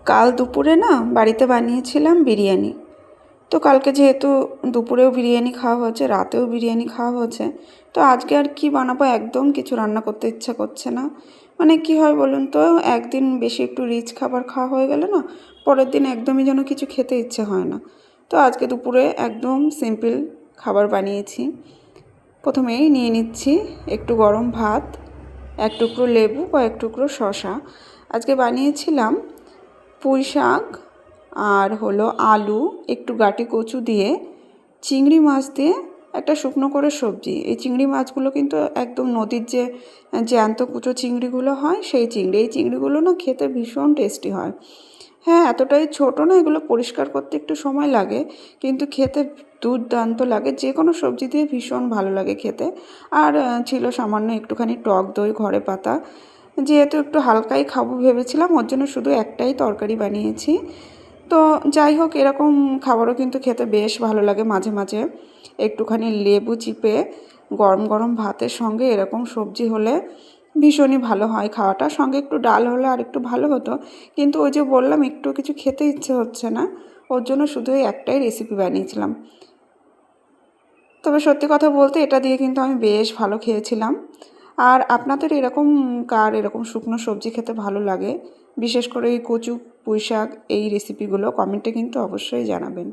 কাল দুপুরে না বাড়িতে বানিয়েছিলাম বিরিয়ানি। তো কালকে যেহেতু দুপুরেও বিরিয়ানি খাওয়া হয়েছে, রাতেও বিরিয়ানি খাওয়া হয়েছে, তো আজকে আর কি বানাবো, একদম কিছু রান্না করতে ইচ্ছা করছে না। মানে কি হয় বলুন তো, একদিন বেশি একটু রিচ খাবার খাওয়া হয়ে গেলে না, পরের দিন একদমই যেন কিছু খেতে ইচ্ছে হয় না। তো আজকে দুপুরে একদম সিম্পল খাবার বানিয়েছি। প্রথমেই নিয়ে নিচ্ছি একটু গরম ভাত, এক টুকরো লেবু, কয়েক টুকরো শসা। আজকে বানিয়েছিলাম পুঁই শাক আর হলো আলু, একটু গাটি কচু দিয়ে, চিংড়ি মাছ দিয়ে একটা শুকনো করে সবজি। এই চিংড়ি মাছগুলো কিন্তু একদম নদীর যে জ্যান্ত কুচো চিংড়িগুলো হয়, সেই চিংড়ি। এই চিংড়িগুলো না খেতে ভীষণ টেস্টি হয়। হ্যাঁ, এতটাই ছোটো না, এগুলো পরিষ্কার করতে একটু সময় লাগে, কিন্তু খেতে দুর্দান্ত লাগে। যে কোনো সবজি দিয়ে ভীষণ ভালো লাগে খেতে। আর ছিল সামান্য একটুখানি টক দই ঘরে পাতা। যেহেতু একটু হালকাই খাবো ভেবেছিলাম, ওর জন্য শুধু একটাই তরকারি বানিয়েছি। তো যাই হোক, এরকম খাবারও কিন্তু খেতে বেশ ভালো লাগে মাঝে মাঝে। একটুখানি লেবু চিপে গরম গরম ভাতের সঙ্গে এরকম সবজি হলে ভীষণই ভালো হয় খাওয়াটা। সঙ্গে একটু ডাল হলে আর একটু ভালো হতো, কিন্তু ওই যে বললাম একটু কিছু খেতে ইচ্ছে হচ্ছে না, ওর জন্য শুধু এই একটাই রেসিপি বানিয়েছিলাম। তবে সত্যি কথা বলতে এটা দিয়ে কিন্তু আমি বেশ ভালো খেয়েছিলাম। আর আপনাদের এরকম কার এরকম শুকনো সবজি খেতে ভালো লাগে, বিশেষ করে এই কচু, পুঁই শাক, এই রেসিপিগুলো কমেন্টে কিন্তু অবশ্যই জানাবেন।